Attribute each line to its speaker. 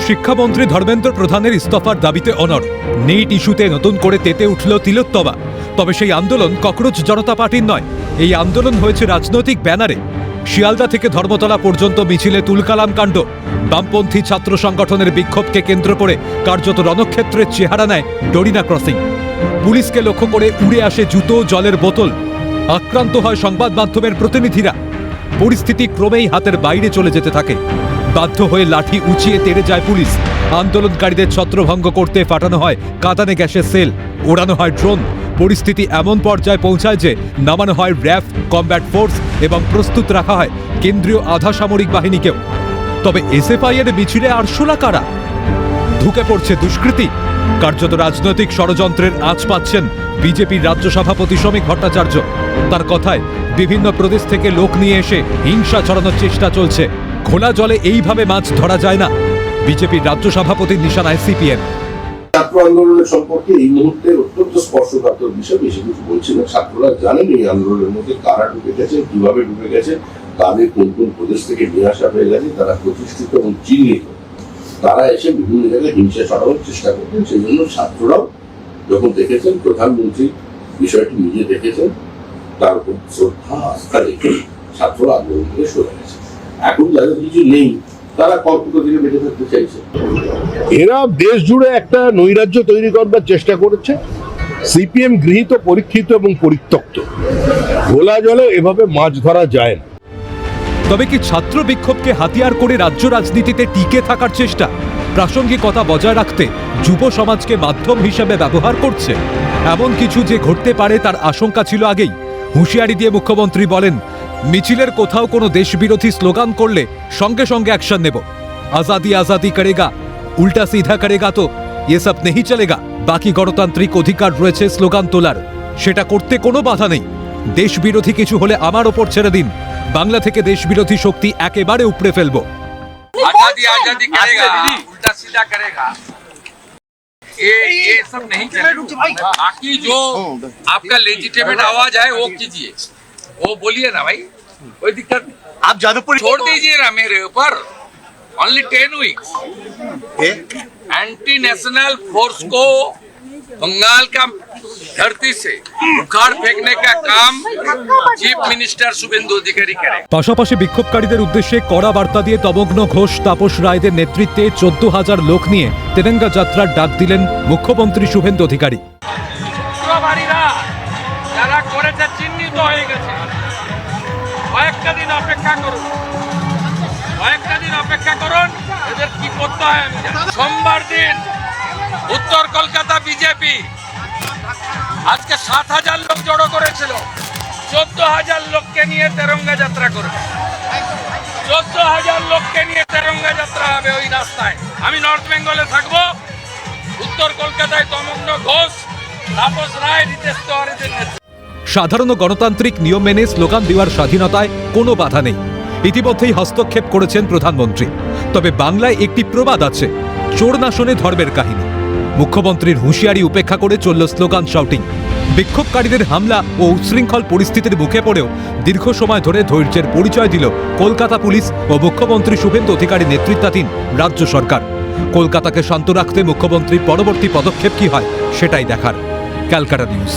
Speaker 1: শিক্ষামন্ত্রী ধর্মেন্দ্র প্রধানের ইস্তফার দাবিতে অনড়। নিট ইস্যুতে নতুন করে তেতে উঠল তিলোত্তমা। তবে সেই আন্দোলন ককরোচ জনতা পার্টির নয়, এই আন্দোলন হয়েছে রাজনৈতিক ব্যানারে। শিয়ালদা থেকে ধর্মতলা পর্যন্ত মিছিলে তুলকালাম কাণ্ড। বামপন্থী ছাত্র সংগঠনের বিক্ষোভকে কেন্দ্র করে কার্যত রণক্ষেত্রের চেহারা নেয় ডরিনা ক্রসিং। পুলিশকে লক্ষ্য করে উড়ে আসে জুতো, জলের বোতল। আক্রান্ত হয় সংবাদ মাধ্যমের প্রতিনিধিরা। পরিস্থিতি ক্রমেই হাতের বাইরে চলে যেতে থাকে। বাধ্য হয়ে লাঠি উঁচিয়ে তেড়ে যায় পুলিশ। আন্দোলনকারীদের ছত্রভঙ্গ করতে ফাটানো হয় কাঁদানে গ্যাসের সেল, ওড়ানো হয় ড্রোন। পরিস্থিতি এমন পর্যায়ে পৌঁছায় যে নামানো হয় র্যাফ, কমব্যাট ফোর্স এবং প্রস্তুত রাখা হয় কেন্দ্রীয় আধা সামরিক বাহিনীকেও। তবে এসএফআই এর মিছিলে আরশোলা কারা? ঢুকে পড়ছে দুষ্কৃতী। কার্যত রাজনৈতিক ষড়যন্ত্রের আঁচ পাচ্ছেন বিজেপির রাজ্য সভাপতি শ্রমিক ভট্টাচার্য। তার কথায় বিভিন্ন প্রদেশ থেকে লোক নিয়ে এসে হিংসা ছড়ানোর চেষ্টা চলছে। খোলা জলে এইভাবে মাছ ধরা যায় না। বিজেপির রাজ্য সভাপতির নিশানায় সিপিএম।
Speaker 2: ছাত্র আন্দোলনের সম্পর্কে এই মুহূর্তে অত্যন্ত স্পর্শকাতর বিষয়, বেশি কিছু বলছি না। ছাত্ররা জানেন এই আন্দোলনের মধ্যে কারা ঢুকে গেছে, কিভাবে ঢুকে গেছে, তাদের কোন কোন প্রদেশ থেকে নিয়ে আসা হয়ে গেছে, তারা প্রতিষ্ঠিত এবং চিহ্নিত। তারা এসে বিভিন্ন জায়গায় হিংসা ছড়ানোর চেষ্টা করতেন। সেই জন্য ছাত্ররাও যখন দেখেছেন, প্রধানমন্ত্রী বিষয়টি নিজে দেখেছেন, তার উপর শ্রদ্ধা আস্থা রেখে ছাত্ররা আন্দোলন থেকে সরে গেছে। এখন যাদের কিছু নেই তারা কল্পনা থেকে বেঁচে থাকতে চাইছে।
Speaker 3: এরা দেশ জুড়ে একটা নৈরাজ্য তৈরি করবার চেষ্টা করেছে। সিপিএম গৃহীত, পরীক্ষিত এবং পরিত্যক্ত। খোলা জলে এভাবে মাছ ধরা যায় না।
Speaker 1: তবে কি ছাত্র বিক্ষোভকে হাতিয়ার করে রাজ্য রাজনীতিতে টিকে থাকার চেষ্টা? প্রাসঙ্গিকতা বজায় রাখতে যুব সমাজকে মাধ্যম হিসেবে ব্যবহার করছে? এমন কিছু যে ঘটতে পারে তার আশঙ্কা ছিল আগেই। হুঁশিয়ারি দিয়ে মুখ্যমন্ত্রী বলেন, মিছিলের কোথাও কোনো দেশবিরোধী স্লোগান করলে সঙ্গে সঙ্গে অ্যাকশন নেব। আজাদি আজাদি করেগা, উল্টা সিধা করেগা তো ये सब नहीं चलेगा। বাকি গণতান্ত্রিক অধিকার রয়েছে স্লোগান তোলার, সেটা করতে কোনো বাধা নেই। দেশবিরোধী কিছু হলে আমার ওপর ছেড়ে দিন। বাংলা থেকে দেশবিরোধী শক্তি একেবারে উপড়ে ফেলবো।
Speaker 4: आजादी आजादी करेगा, उल्टा सीधा करेगा, ये सब नहीं चलेगा। बाकी जो आपका लेजिटिमेट आवाज है वो कीजिए, वो बोलिए ना भाई, कोई दिक्कत नहीं।
Speaker 5: आप जादवपुर
Speaker 4: छोड़ दीजिए ना मेरे ऊपर। Only 10 weeks anti national force को बंगाल का धरती से उखाड़ फेंकने का काम चीफ मिनिस्टर शुभेंदु अधिकारी करे।
Speaker 1: পাশাপাশি বিক্ষোভকারীদের উদ্দেশ্যে কড়া বার্তা দিয়ে তমগ্ন ঘোষ, তাপস রায়দের নেতৃত্বে 14,000 লোক নিয়ে তেরঙ্গা যাত্রার ডাক দিলেন মুখ্যমন্ত্রী শুভেন্দু অধিকারী।
Speaker 4: বিক্ষোভকারীরা যারা করেছে চিহ্নিত হয়ে গেছে, কয়েকটা দিন অপেক্ষা করুন, কয়েকটা দিন অপেক্ষা করুন, এদের কি করতে হয় আমি জানি। সোমবার দিন উত্তর কলকাতা বিজেপি আজকে 7,000 লোক জড়ো করেছিল। 14,000 লোককে নিয়ে তেরঙ্গা যাত্রা করবে। 14,000 লোককে নিয়ে তেরঙ্গা যাত্রা হবে ওই রাস্তায়। আমি নর্থ বেঙ্গলে থাকবো, উত্তর কলকাতায় তমগ্ন ঘোষ, তাপস রায়, রিতেশ তিওয়ারিদের নেতৃত্বে।
Speaker 1: সাধারণ গণতান্ত্রিক নিয়ম মেনে স্লোগান দেওয়ার স্বাধীনতায় কোনো বাধা নেই। ইতিমধ্যেই হস্তক্ষেপ করেছেন প্রধানমন্ত্রী। তবে বাংলায় একটি প্রবাদ আছে, চোর না শোনে ধর্মের কাহিনী। মুখ্যমন্ত্রীর হুঁশিয়ারি উপেক্ষা করে চলল স্লোগান শাউটিং। বিক্ষোভকারীদের হামলা ও উচ্ছৃঙ্খল পরিস্থিতির মুখে পড়েও দীর্ঘ সময় ধরে ধৈর্যের পরিচয় দিল কলকাতা পুলিশ ও মুখ্যমন্ত্রী শুভেন্দু অধিকারী নেতৃত্বাধীন রাজ্য সরকার। কলকাতাকে শান্ত রাখতে মুখ্যমন্ত্রীর পরবর্তী পদক্ষেপ কি হয় সেটাই দেখার। ক্যালকাটা নিউজ।